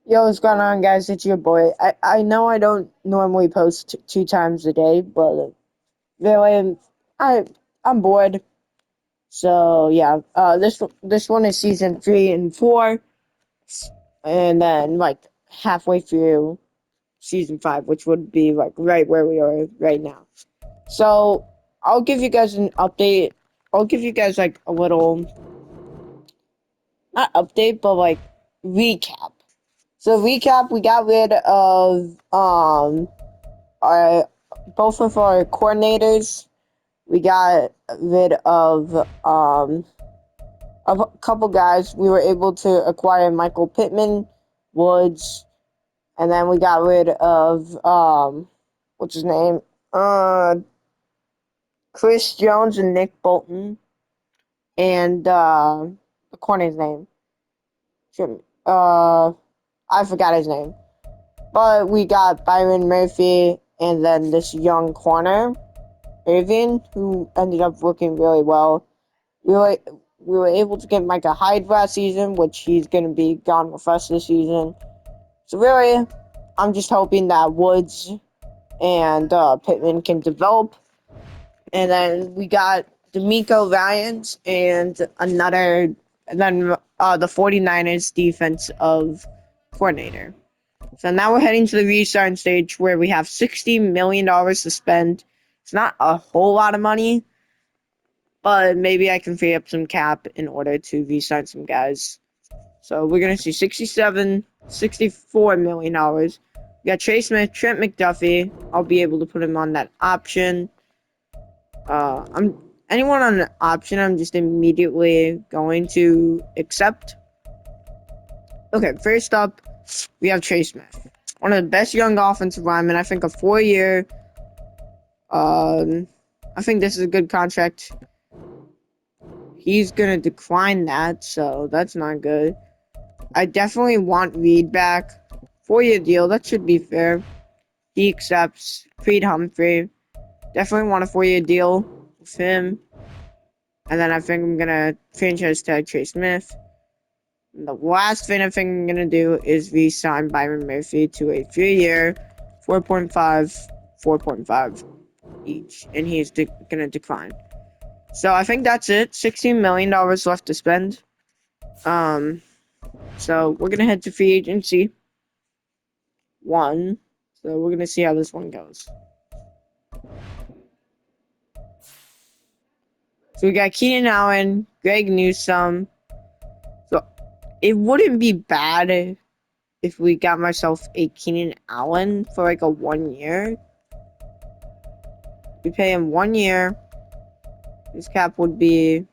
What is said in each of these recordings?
Yo, what's going on, guys? It's your boy. I know I don't normally post two times a day, but really, I I'm bored. So yeah, this one is season 3 and 4, and then like halfway through season 5, which would be like right where we are right now. So I'll give you guys an update. I'll give you guys like a little not update, but like recap. So recap, we got rid of our both of our coordinators. We got rid of a couple guys. We were able to acquire Michael Pittman, Woods, and then we got rid of what's his name? Uh Chris Jones and Nick Bolton, and the corner's name. Uh I forgot his name. But we got Byron Murphy and then this young corner, Irvin, who ended up looking really well. We were we were able to get Micah Hyde last season, which he's going to be gone with us this season. So really, I'm just hoping that Woods and Pittman can develop. And then we got D'Amico Ryans and then the 49ers defensive coordinator. So now we're heading to the restarting stage where we have $60 million to spend. It's not a whole lot of money, but maybe I can free up some cap in order to re-sign some guys. So we're going to see $64 million. We got Trey Smith, Trent McDuffie. I'll be able to put him on that option. I'm anyone on the option, I'm just immediately going to accept. Okay, first up, we have Trey Smith. One of the best young offensive linemen. I think a 4-year. I think this is a good contract. He's gonna decline that, so that's not good. I definitely want Reed back. 4-year deal, that should be fair. He accepts. Creed Humphrey. Definitely want a 4-year deal with him. And then I think I'm gonna franchise tag Trey Smith. And the last thing I think I'm gonna do is re-sign Byron Murphy to a 3-year, 4.5, 4.5 each, and he's gonna decline. So I think that's it. $16 million left to spend. So we're gonna head to free agency 1. So we're gonna see how this one goes. So we got Keenan Allen, Greg Newsome. So it wouldn't be bad if we got myself a Keenan Allen for like a 1 year. We pay him 1 year. His cap would be.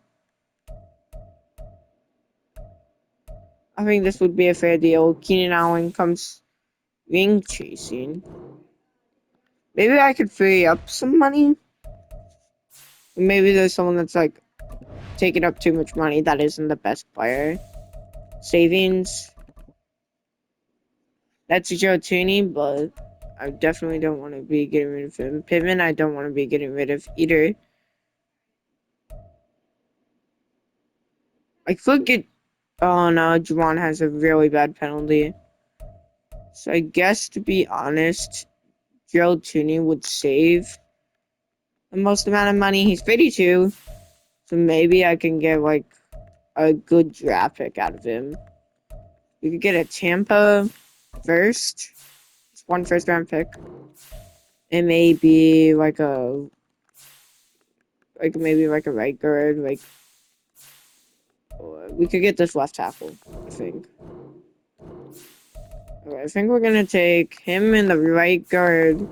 I think this would be a fair deal. Keenan Allen comes ring chasing. Maybe I could free up some money. Maybe there's someone that's like taking up too much money that isn't the best player. Savings. That's Joe Tooney, but I definitely don't want to be getting rid of him. Pittman, I don't want to be getting rid of either. I could get. Oh no, Juwan has a really bad penalty. So I guess to be honest, Joe Tooney would save the most amount of money. He's 52, so maybe I can get like a good draft pick out of him. We could get a Tampa first. It's one first round pick. It may be like maybe like a right guard. Like we could get this left tackle, I think. Okay, I think we're gonna take him in the right guard.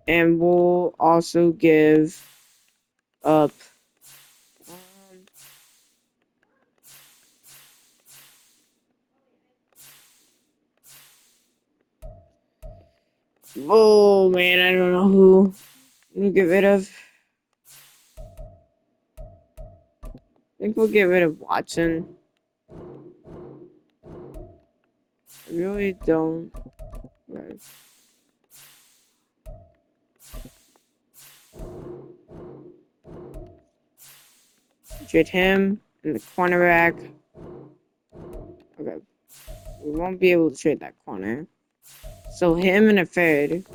And we'll also give up oh man, I don't know who we'll get rid of. I think we'll get rid of Watson. I really don't. Right. Get him in the cornerback. Okay. We won't be able to trade that corner. So him and a third.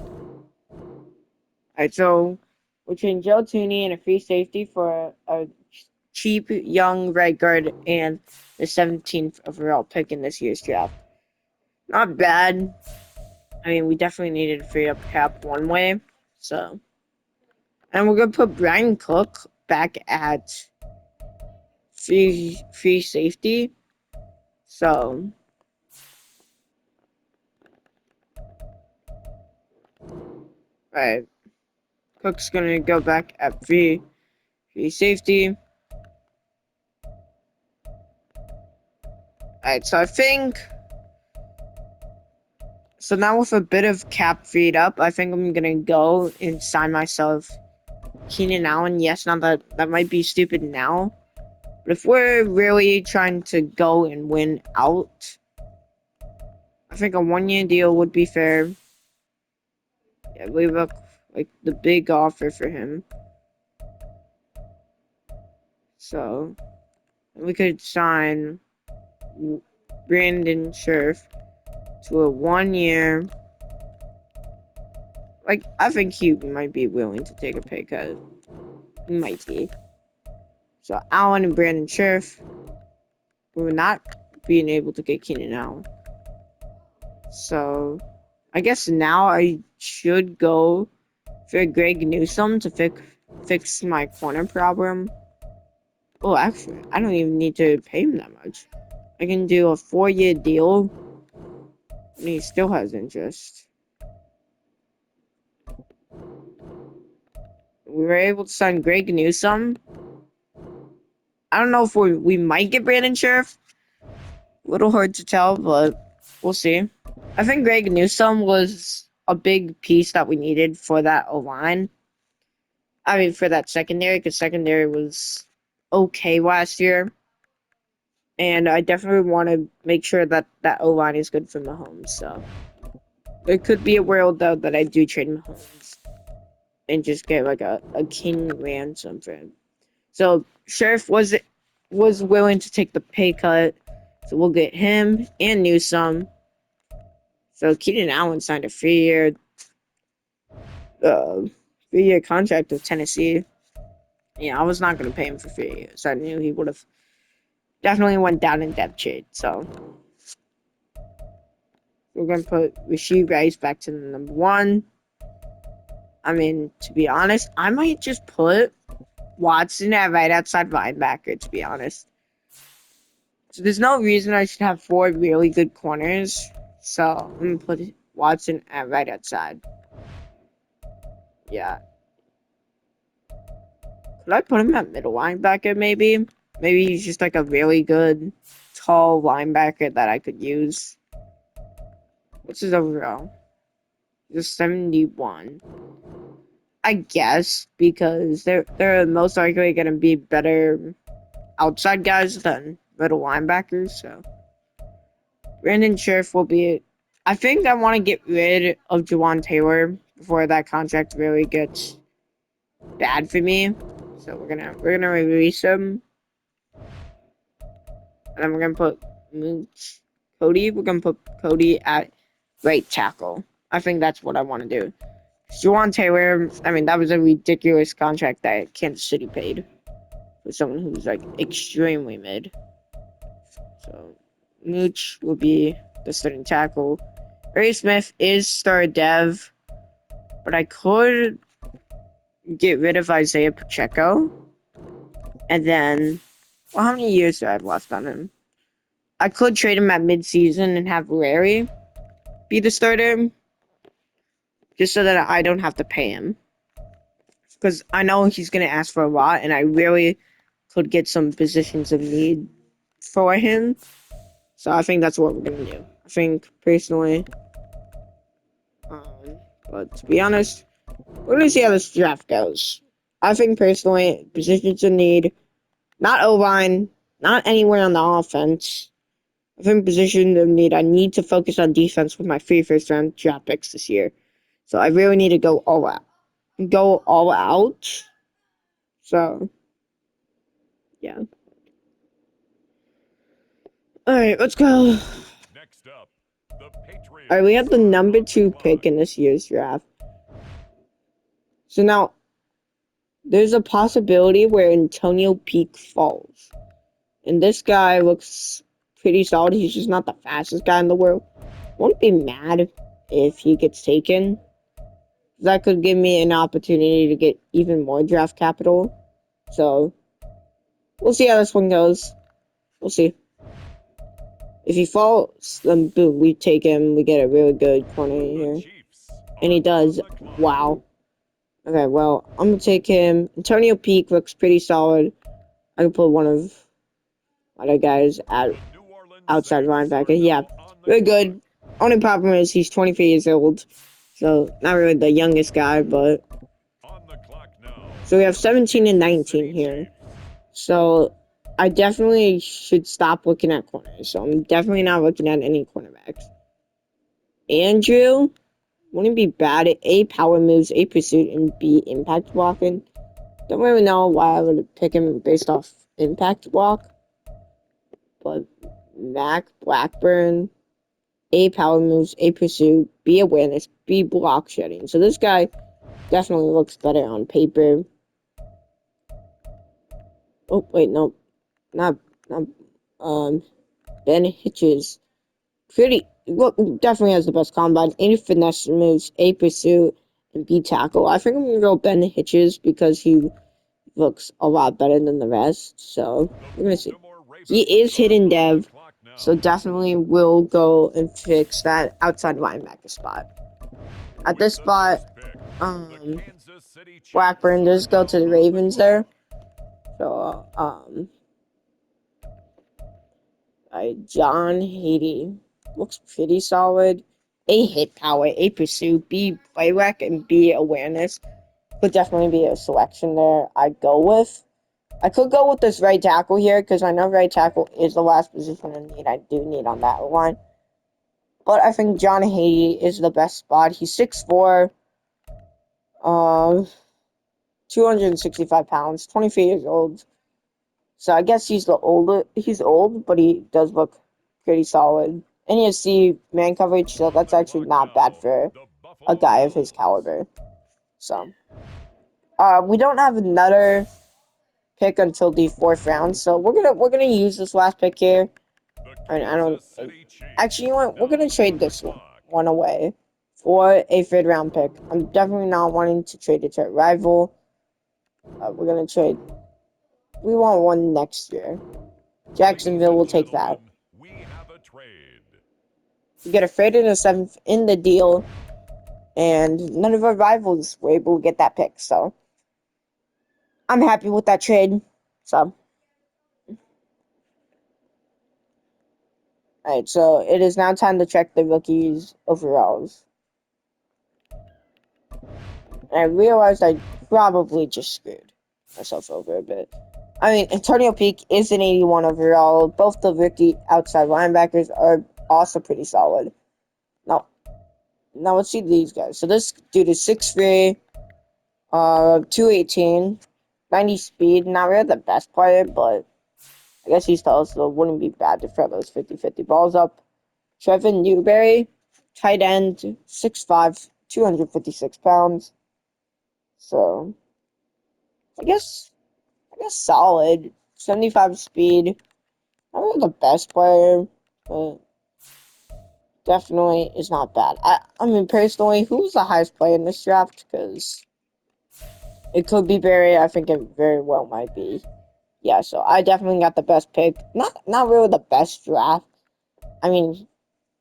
Alright, so we'll change Joe Tooney and a free safety for a cheap young right guard and the 17th overall pick in this year's draft. Not bad. I mean, we definitely needed to free up cap one way. So, and we're gonna put Brian Cook back at free safety. So, right, Cook's gonna go back at free safety. Alright, so I think so now with a bit of cap freed up, I think I'm gonna go and sign myself Keenan Allen. Yes, now that might be stupid now. But if we're really trying to go and win out, I think a 1-year deal would be fair. Yeah, we look like the big offer for him. So we could sign Brandon Scherf to a 1-year. Like, I think he might be willing to take a pay cut. He might be. So Allen and Brandon Scherf. We're not being able to get Keenan Allen. So I guess now I should go for Greg Newsome to fix my corner problem. Oh, actually, I don't even need to pay him that much. I can do a 4-year deal, and he still has interest. We were able to sign Greg Newsome. I don't know if we might get Brandon Sheriff. A little hard to tell, but we'll see. I think Greg Newsome was a big piece that we needed for that O-line. I mean, for that secondary, because secondary was okay last year. And I definitely want to make sure that that O-line is good for Mahomes. So there could be a world, though, that I do trade Mahomes and just get like a king ransom for him. So Sheriff was willing to take the pay cut. So we'll get him and Newsome. So Keenan Allen signed a 3-year contract with Tennessee. Yeah, I was not going to pay him for 3 years. I knew he would have definitely went down in depth trade. So we're going to put Rasheed Rice back to the number 1. I mean, to be honest, I might just put Watson at right outside linebacker, to be honest. So there's no reason I should have 4 really good corners. So I'm going to put Watson at right outside. Yeah. Could I put him at middle linebacker, maybe? Maybe he's just like a really good, tall linebacker that I could use. What's his overall? He's 71. I guess, because they're most likely going to be better outside guys than middle linebackers, so. Brandon Scherf will be... I think I want to get rid of Jawan Taylor before that contract really gets bad for me. So we're gonna release him. And then we're gonna put Cody. We're gonna put Cody at right tackle. I think that's what I want to do. Jawan Taylor, I mean, that was a ridiculous contract that Kansas City paid for someone who's like extremely mid. So Mooch will be the starting tackle. Ray Smith is star dev, but I could get rid of Isaiah Pacheco. And then, well, how many years do I have left on him? I could trade him at midseason and have Larry be the starter, just so that I don't have to pay him. Because I know he's going to ask for a lot, and I really could get some positions of need for him. So I think that's what we're going to do. I think, personally, but to be honest, we're going to see how this draft goes. I think, personally, positions of need, not O-line, not anywhere on the offense. I think position of need, I need to focus on defense with my 3 first-round draft picks this year. So I really need to go all out. So, yeah. Alright, let's go. Next up, the Alright, we have Patriots the are number on the 2 pick clock. in this year's draft. So now, there's a possibility where Antonio Peak falls. And this guy looks pretty solid. He's just not the fastest guy in the world. Won't be mad if he gets taken. That could give me an opportunity to get even more draft capital. So, we'll see how this one goes. We'll see. If he falls, then boom, we take him. We get a really good corner in The here. Chiefs And he are on does. the clock. Wow. Okay, well, I'm gonna take him. Antonio Peak looks pretty solid. I can put one of other guys at The New Orleans outside Saints are linebacker. Yeah, now on the really clock. good. Only problem is he's 23 years old. So, not really the youngest guy, but... On the clock now, So we have the 17 and Kansas 19 City here. Chiefs. So, I definitely should stop looking at corners. So, I'm definitely not looking at any cornerbacks. Andrew wouldn't be bad at A, power moves, A, pursuit, and B, impact blocking. Don't really know why I would pick him based off impact block. But Mac Blackburn, A, power moves, A, pursuit, B, awareness, B, block shedding. So this guy definitely looks better on paper. Oh, wait, no. Not, Ben Hitches. Look, definitely has the best combine. A, finesse moves, A, pursuit, and B, tackle. I think I'm going to go Ben Hitches because he looks a lot better than the rest. So, The we're going to see. Baltimore He Ravens is are hidden on the dev, clock so now. definitely will go and fix that outside linebacker spot. At With this the spot, next pick, the um, Kansas City Chiefs Blackburn are does go now to the on the Ravens clock. there. So, John Haiti looks pretty solid. A, hit power, A, pursuit, B, play rec, and B, awareness could definitely be a selection there I'd go with. I could go with this right tackle here because I know right tackle is the last position I do need on that line. But I think John Haiti is the best spot. He's 6'4", 265 pounds, 23 years old. So I guess he's old, but he does look pretty solid. And he has C man coverage, so On that's the actually clock not bad now, for the a Buffalo guy of his Bills. caliber. So, we don't have another pick until the 4th round, so we're gonna use this last pick here. The I don't. Kansas City Actually, Chiefs you know are what? We're gonna now trade on the this clock. one away for a 5th round pick. I'm definitely not wanting to trade it to a rival. We're gonna trade. We want one next year. Ladies Jacksonville and will take that. gentlemen, we have a trade. We get a trade in the 7th in the deal, and none of our rivals were able to get that pick. So I'm happy with that trade. So, alright. So it is now time to check the rookies overalls. And I realized I probably just screwed myself over a bit. I mean, Antonio Peak is an 81 overall. Both the rookie outside linebackers are also pretty solid. Now let's see these guys. So this dude is 6'3", 218, 90 speed. Not really the best player, but I guess he's tall, so it wouldn't be bad to throw those 50-50 balls up. Trevin Newberry, tight end, 6'5", 256 pounds. So I guess solid. 75 speed. Not really the best player, but definitely is not bad. I mean, personally, who's the highest player in this draft? Because it could be Barry. I think it very well might be. Yeah, so I definitely got the best pick. Not really the best draft. I mean,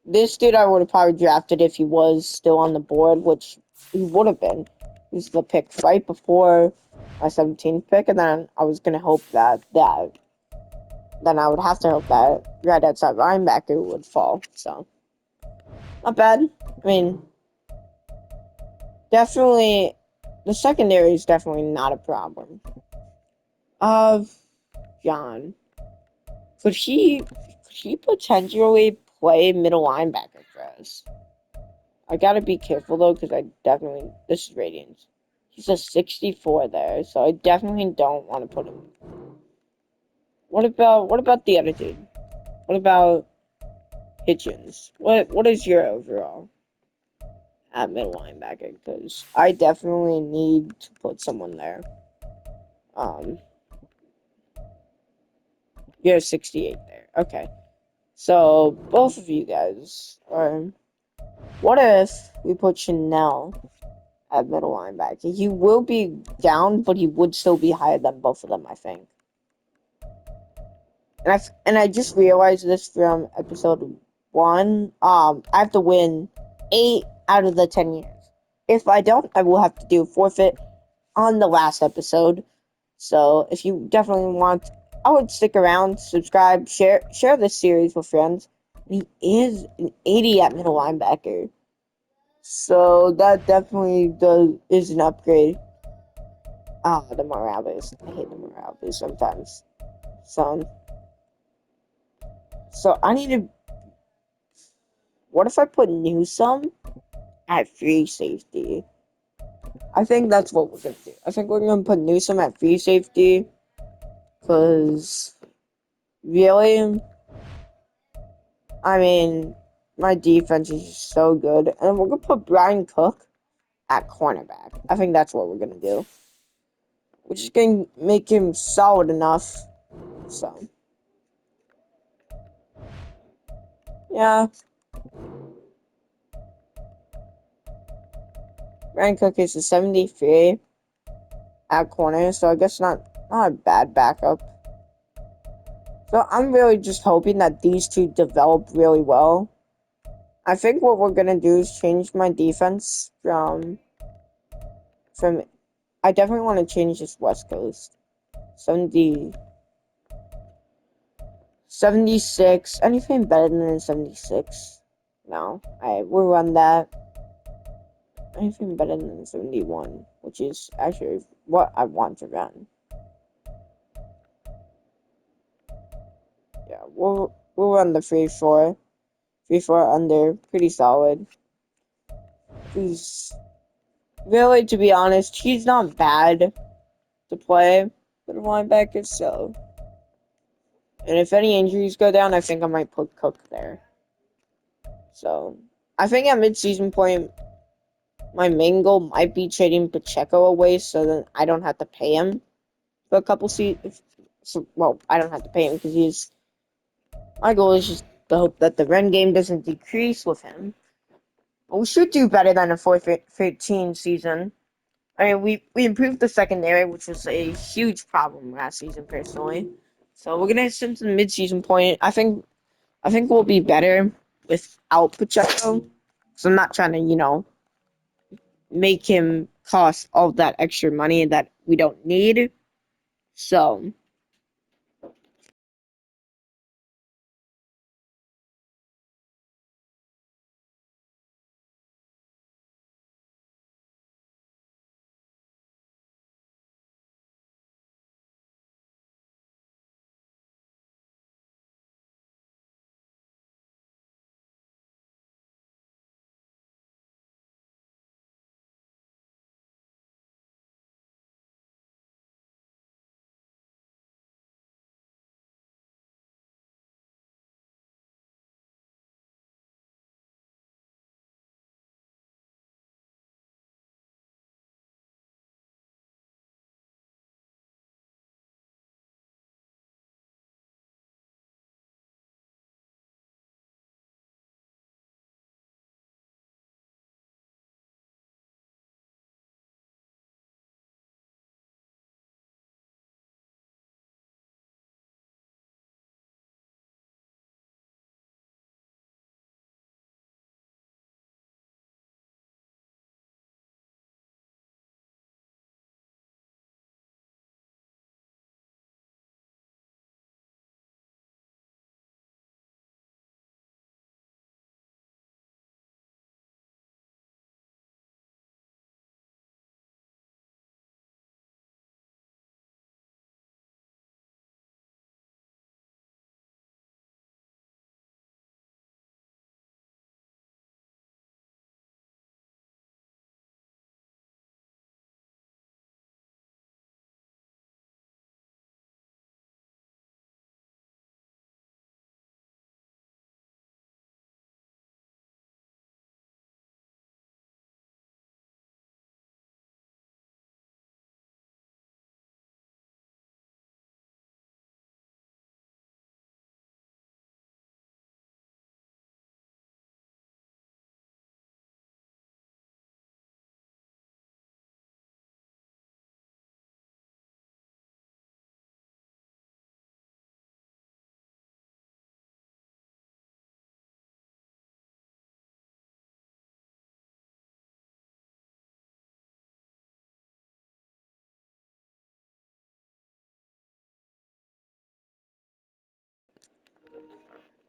this dude I would have probably drafted if he was still on the board, which he would have been. He was the pick right before my 17th pick, and then I was gonna hope that then I would have to hope that right outside linebacker would fall. So, not bad. I mean, definitely, the secondary is definitely not a problem. John, could he potentially play middle linebacker for us? I gotta be careful though, because I definitely, this is Radiance. He's a 64 there, so I definitely don't want to put him. What about the other dude? What about Hitchens? What is your overall at middle linebacker? Because I definitely need to put someone there. Um, you're 68 there. Okay. So both of you guys are. What if we put Chanel at middle linebacker? He will be down, but he would still be higher than both of them, I think. And I just realized this from episode 1. I have to win 8 out of the 10 years. If I don't, I will have to do a forfeit on the last episode. So if you definitely want, I would stick around, subscribe, share this series with friends. He is an 80 at middle linebacker. So that definitely is an upgrade. The morale boost. I hate the morale boost sometimes. So I need to. What if I put Newsome at free safety? I think that's what we're gonna do. I think we're gonna put Newsome at free safety, cause really, I mean, my defense is just so good, and we're gonna put Brian Cook at cornerback. I think that's what we're gonna do. We're just gonna make him solid enough. So yeah, Brian Cook is a 73 at corner, so I guess not a bad backup. So I'm really just hoping that these two develop really well. I think what we're gonna do is change my defense from I definitely want to change this West Coast. 70 76. Anything better than 76? No. We'll run that. Anything better than 71, which is actually what I want to run. Yeah, we'll run the 3-4. 3-4 under, pretty solid. He's really, to be honest, he's not bad to play for the linebackers, so. And if any injuries go down, I think I might put Cook there. So, I think at mid-season point, my main goal might be trading Pacheco away so that I don't have to pay him for a couple seasons. So, well, I don't have to pay him because he's. My goal is just to hope that the run game doesn't decrease with him. But we should do better than a 4-13 season. I mean, we improved the secondary, which was a huge problem last season, personally. So we're gonna assume to the mid-season point. I think we'll be better without Pacheco. So I'm not trying to, make him cost all that extra money that we don't need. So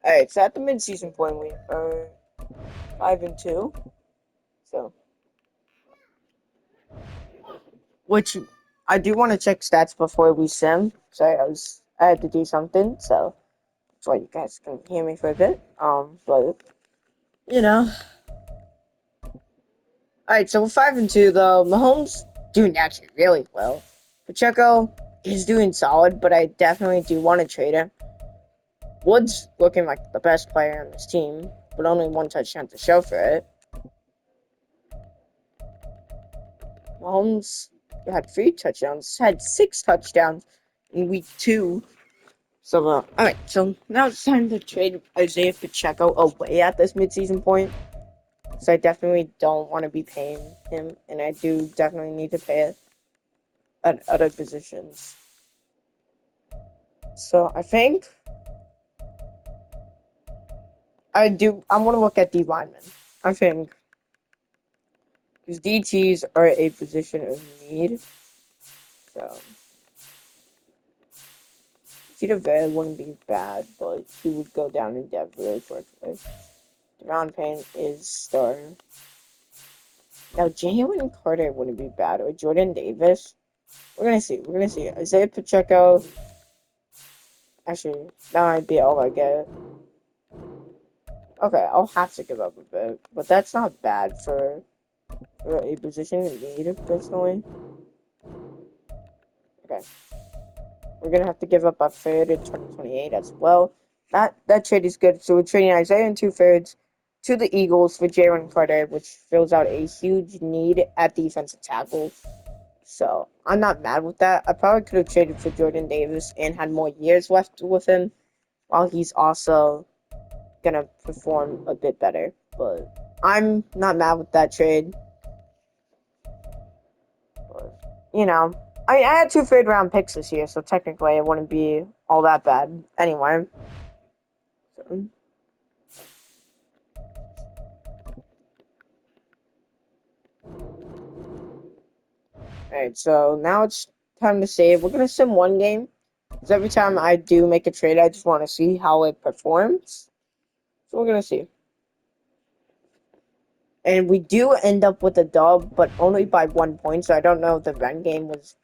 Alright, so at the mid-season point, we are 5-2. So, which I do want to check stats before we sim. Sorry, I had to do something, so that's why you guys can hear me for a bit. But you know, all right. So we're 5-2 though. Mahomes doing actually really well. Pacheco is doing solid, but I definitely do want to trade him. Woods looking like the best player on this team, but only one touchdown to show for it. Mahomes had 3 touchdowns, had 6 touchdowns in week 2. So, alright, so now it's time to trade Isaiah Pacheco away at this midseason point. So I definitely don't want to be paying him, and I do definitely need to pay it at other positions. So I think I'm going to look at D linemen. I think because DTs are a position of need. So Cheetah Vet wouldn't be bad, but he would go down in depth really quickly. Deron Payne is starter. Now Jalen Carter wouldn't be bad, or Jordan Davis. We're gonna see. We're gonna see. Isaiah Pacheco. Actually, that might be all I get. Okay, I'll have to give up a bit, but that's not bad for a position in need, personally. Okay. We're gonna have to give up a third in 2028 as well. That trade is good. So we're trading Isaiah and 2/3 to the Eagles for Jalen Carter, which fills out a huge need at defensive tackle. So I'm not mad with that. I probably could have traded for Jordan Davis and had more years left with him, while he's also gonna perform a bit better. But I'm not mad with that trade. But, I had 2 third-round picks this year, so technically it wouldn't be all that bad anyway. So, alright, so now it's time to save. We're gonna sim one game. Because every time I do make a trade, I just want to see how it performs. So we're gonna see. And we do end up with a dub, but only by 1 point. So I don't know if the run game was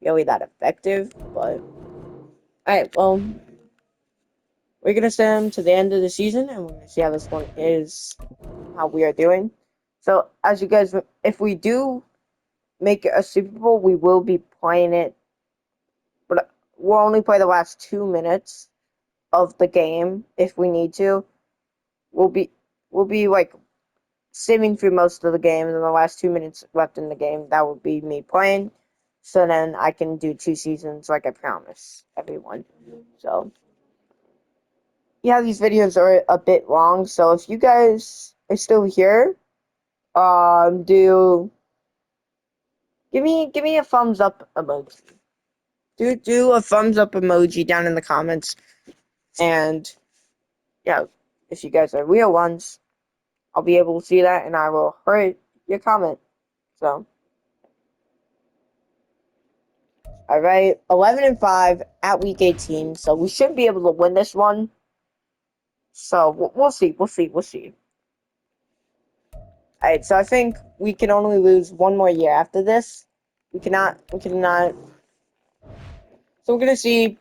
really that effective. But alright, well, we're gonna sim to the end of the season, and we're gonna see how this one is, how we are doing. So as you guys, if we do make a Super Bowl, we will be playing it, but we'll only play the last 2 minutes of the game if we need to. We'll be like simming through most of the game, and then the last 2 minutes left in the game, that would be me playing. So then I can do 2 seasons like I promised everyone. So yeah, these videos are a bit long. So if you guys are still here, do give me a thumbs up emoji. Do a thumbs up emoji down in the comments, and yeah, if you guys are real ones, I'll be able to see that, and I will hurt your comment. So, all right, 11-5 at week 18, so we should be able to win this one. So we'll see, we'll see, we'll see. All right, so I think we can only lose one more year after this. We cannot. So we're gonna see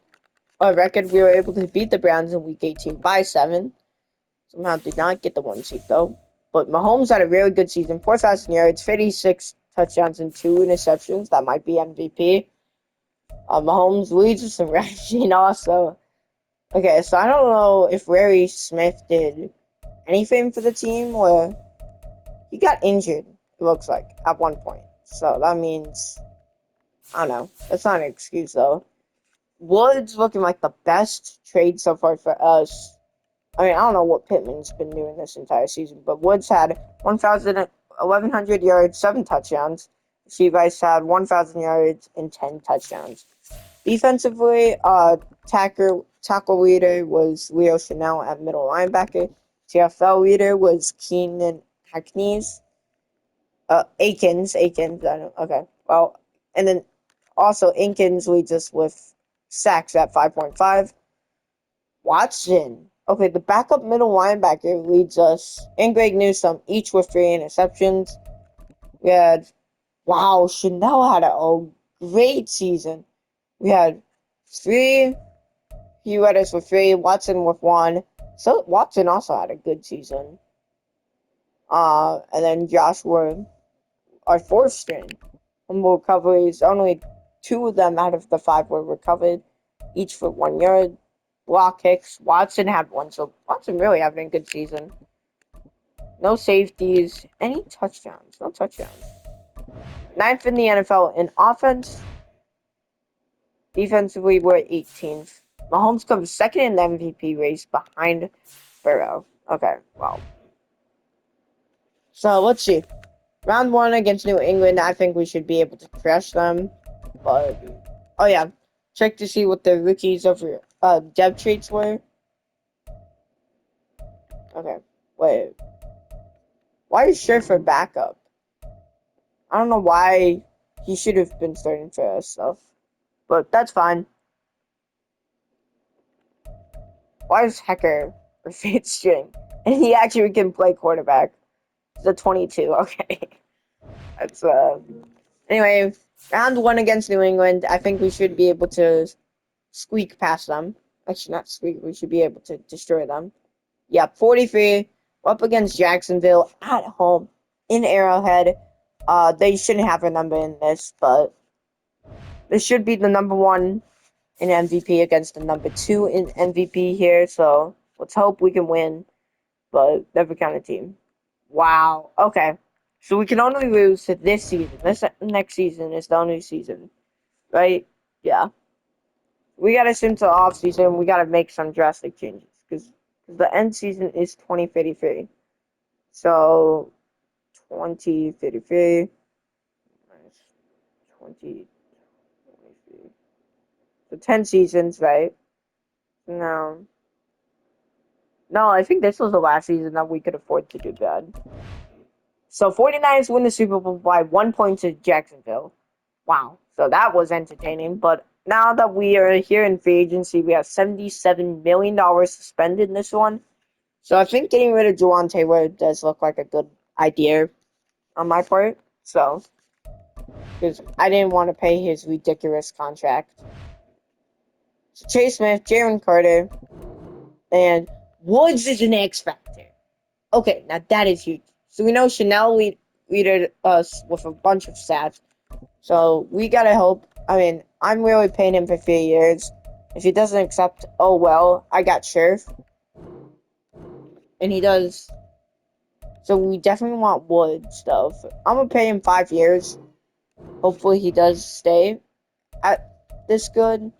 a record. We were able to beat the Browns in week 18 by 7. Somehow did not get the 1 seed though. But Mahomes had a really good season. 4,000 yards, 56 touchdowns, and 2 interceptions. That might be MVP. Mahomes leads with some rushing also. Okay, so I don't know if Rary Smith did anything for the team, or he got injured, it looks like, at one point. So that means, I don't know. That's not an excuse though. Woods looking like the best trade so far for us. I mean, I don't know what Pittman's been doing this entire season, but Woods had 1,100 yards, 7 touchdowns. Shevice had 1,000 yards and 10 touchdowns. Defensively, tackle leader was Leo Chanel at middle linebacker. TFL leader was Keenan Hackneys. Akins, I don't, okay. Well, and then also Akins leads us with sacks at 5.5. Watson Okay, the backup middle linebacker leads us, and Greg Newsome, each with 3 interceptions. We had, wow, Chanel had a great season. We had 3, he led us with 3, Watson with 1. So Watson also had a good season. And then Joshua, our 4th string. Fumble recoveries, only 2 of them out of the 5 were recovered, each for 1 yard. Block kicks, Watson had 1, so Watson really having a good season. No safeties, any touchdowns, no touchdowns. 9th in the NFL in offense. Defensively, we're 18th. Mahomes comes second in the MVP race behind Burrow. Okay, wow. So let's see. Round 1 against New England, I think we should be able to crush them. But, oh yeah, check to see what the rookies of depth traits were. Okay, wait. Why is Scherfer backup? I don't know why he should have been starting for us stuff. But that's fine. Why is Hecker a fifth string? And he actually can play quarterback. He's a 22, okay. That's, Anyway, round 1 against New England. I think we should be able to squeak past them. Actually, not squeak. We should be able to destroy them. Yeah, 43. Up against Jacksonville at home in Arrowhead. They shouldn't have a number in this, but this should be the number 1 in MVP against the number 2 in MVP here. So let's hope we can win, but never count a team. Wow. Okay. So we can only lose to this season. This next season is the only season, right? Yeah. We gotta assume to the off season. We gotta make some drastic changes because the end season is 2033. So 2033 minus 2023. So 10 seasons, right? No. No, I think this was the last season that we could afford to do bad. So 49ers win the Super Bowl by 1 point to Jacksonville. Wow. So that was entertaining. But now that we are here in free agency, we have $77 million to spend in this one. So I think getting rid of Juwan Taylor does look like a good idea on my part. So, because I didn't want to pay his ridiculous contract. So Chase Smith, Jalen Carter, and Woods is an X factor. Okay, now that is huge. So we know Chanel leaded us with a bunch of stats. So we gotta hope. I mean, I'm really paying him for 3 years. If he doesn't accept, oh well, I got Sheriff. And he does. So we definitely want Wood stuff. I'm gonna pay him 5 years. Hopefully he does stay at this good.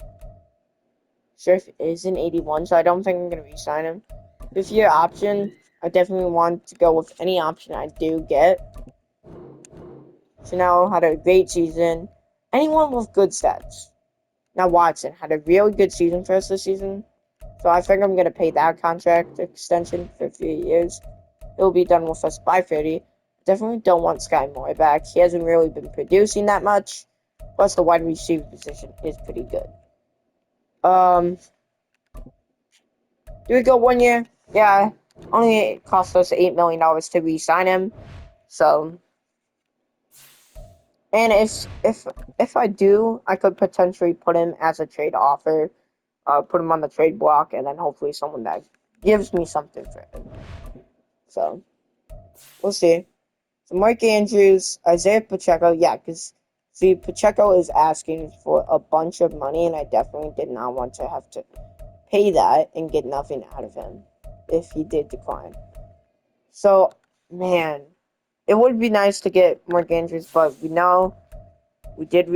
Sheriff is an 81, so I don't think I'm gonna re-sign him. 5-year option. I definitely want to go with any option I do get. Chanel had a great season. Anyone with good stats. Now Watson had a really good season for us this season. So I think I'm going to pay that contract extension for 3 years. It'll be done with us by 30. Definitely don't want Sky Moore back. He hasn't really been producing that much. Plus the wide receiver position is pretty good. Do we go 1 year? Yeah. Only it cost us $8 million to re-sign him. So, and if I do, I could potentially put him as a trade offer. Put him on the trade block, and then hopefully someone that gives me something for him. So, we'll see. So, Mark Andrews, Isaiah Pacheco, yeah, because, see, Pacheco is asking for a bunch of money, and I definitely did not want to have to pay that and get nothing out of him if he did decline. So, man, it would be nice to get Mark Andrews, but we know we did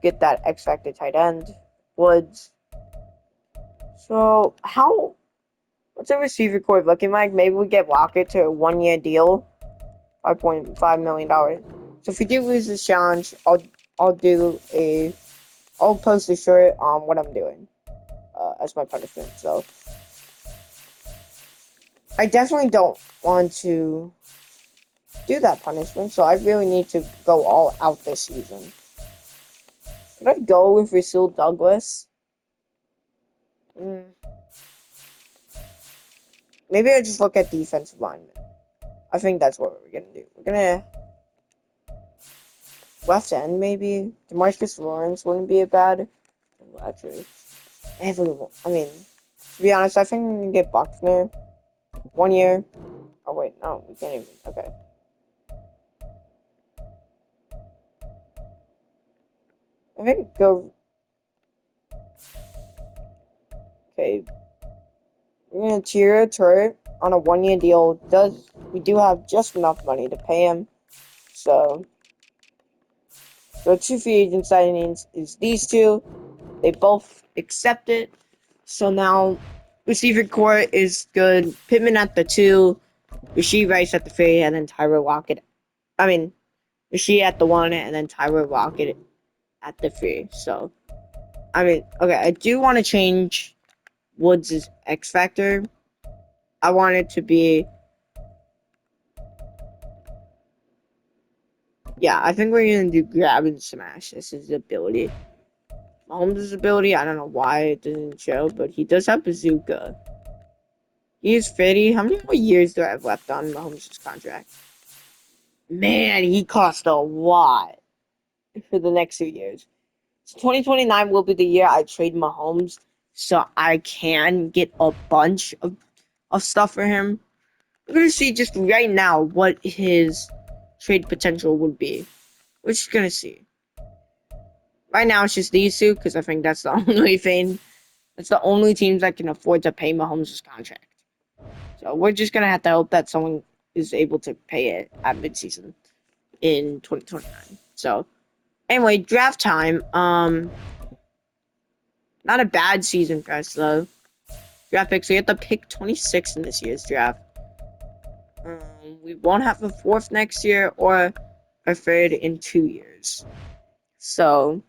get that X Factor tight end, Woods. So, what's a receiver core looking like? Maybe we get Lockett to a 1 year deal, $5.5 million. So if we do lose this challenge, I'll post a short on what I'm doing as my punishment. So I definitely don't want to do that punishment. So I really need to go all out this season. Could I go with Rasul Douglas? maybe I just look at defensive linemen. I think that's what we're gonna do. We're gonna left end maybe. Demarcus Lawrence wouldn't be a bad. Actually, everyone. I mean, to be honest, I think we can get Buckner 1 year. Oh wait, no, we can't even. Okay. I think go. Okay, we're gonna cheer Turret on a 1 year deal. We do have just enough money to pay him? So the two free agent signings is these two. They both accept it. So now receiver core is good. Pittman at the 2, Rasheed Rice at the 3, and then Tyler Lockett. I mean, Rasheed at the 1, and then Tyler Lockett at the 3. So, I mean, okay, I do want to change Woods' X Factor. I want it to be. Yeah, I think we're going to do grab and smash. This is his ability. Mahomes' ability, I don't know why it doesn't show, but he does have bazooka. He is 50. How many more years do I have left on Mahomes' contract? Man, he cost a lot for the next 2 years. So 2029 will be the year I trade Mahomes, so I can get a bunch of stuff for him. We're gonna see just right now what his trade potential would be. We're just gonna see. Right now, it's just these two because I think that's the only thing. That's the only teams that can afford to pay Mahomes' contract. So we're just gonna have to hope that someone is able to pay it at midseason in 2029. So anyway, draft time. Not a bad season for us though. Draft picks. We have to pick 26 in this year's draft. We won't have a 4th next year or a 3rd in 2 years. So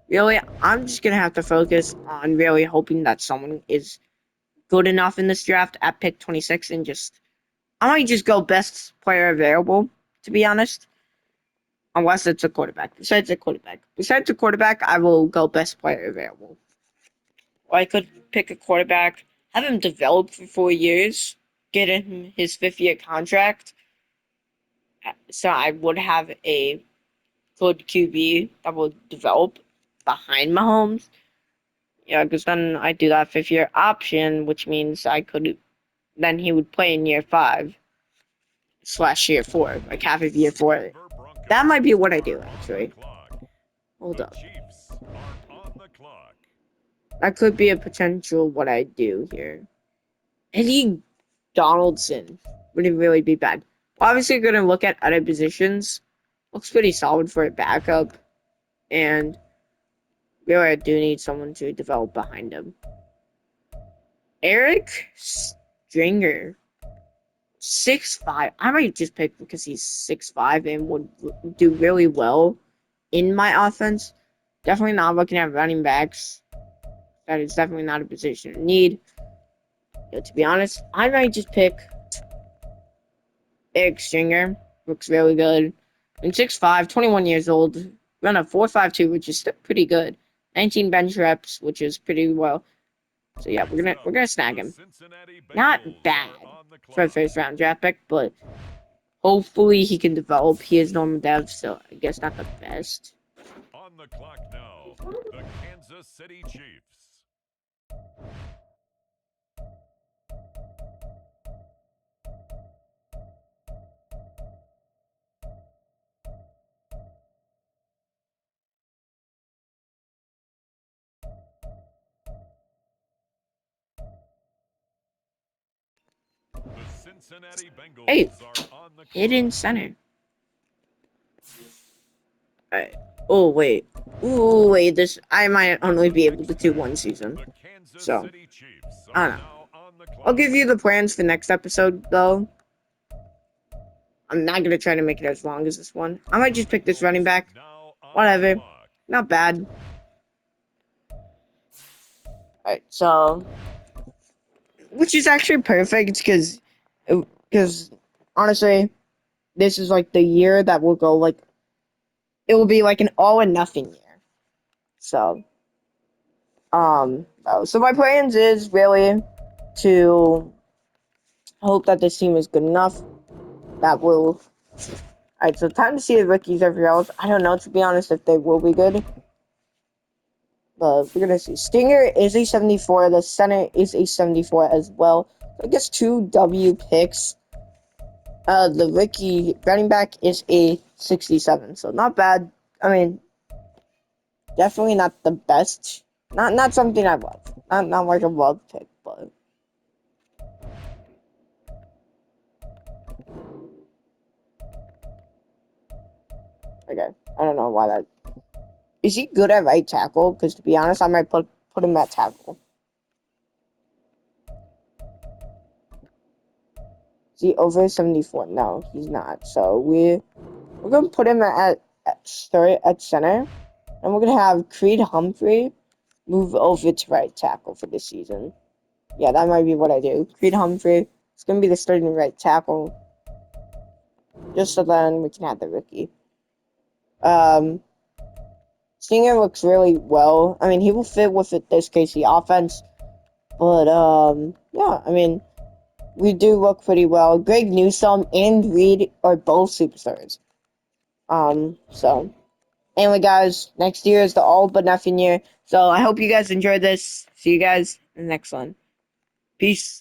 really, I'm just gonna have to focus on really hoping that someone is good enough in this draft at pick 26 and I might just go best player available, to be honest. Unless it's a quarterback. Besides a quarterback, I will go best player available. Or I could pick a quarterback, have him develop for 4 years, get him his 5th year contract. So I would have a good QB that will develop behind Mahomes. Yeah, because then I do that 5th year option, which means then he would play in year 5/year 4, like half of year 4. That might be what I do, actually. Hold up. That could be a potential what I do here. Eddie Donaldson wouldn't really be bad. Obviously, going to look at other positions. Looks pretty solid for a backup. And really, I do need someone to develop behind him. Eric Stringer. 6'5". I might just pick because he's 6'5" and would do really well in my offense. Definitely not looking at running backs. That is definitely not a position in need. To be honest, I might just pick Eric Stringer. Looks really good. I'm 6'5", 21 years old. Run a 4.52, which is still pretty good. 19 bench reps, which is pretty well. So yeah, we're gonna snag him. Not bad for a 1st round draft pick, but hopefully he can develop. He is normal dev, so I guess not the best. On the clock now, the Kansas City Chiefs. The Cincinnati Bengals Hey, are on the hidden center. Alright. Oh wait. Ooh wait. This I might only be able to do one season. The Kansas So City Chiefs I are don't know. now on the clock. I'll give you the plans for next episode though. I'm not gonna try to make it as long as this one. I might just pick this running back. Now on the Whatever. clock. Not bad. Alright, so which is actually perfect because honestly, this is like the year that will go like it will be like an all or nothing year. So so my plans is really to hope that this team is good enough. That will. Alright, so time to see the rookies everywhere else. I don't know, to be honest, if they will be good. But we're gonna see. Stinger is a 74. The center is a 74 as well. I guess 2 W picks. The rookie running back is a 67. So not bad. I mean, definitely not the best. Not something I love. Not like a love pick, but okay. I don't know why that. Is he good at right tackle? Because to be honest, I might put him at tackle. Is he over 74? No, he's not. So we're gonna put him at center, and we're gonna have Creed Humphrey move over to right tackle for this season. Yeah, that might be what I do. Creed Humphrey is gonna be the starting right tackle, just so then we can have the rookie. Stinger looks really well. I mean, he will fit with this KC offense, but yeah, I mean, we do look pretty well. Greg Newsome and Reed are both superstars. So anyway, guys, next year is the all but nothing year. So I hope you guys enjoyed this. See you guys in the next one. Peace.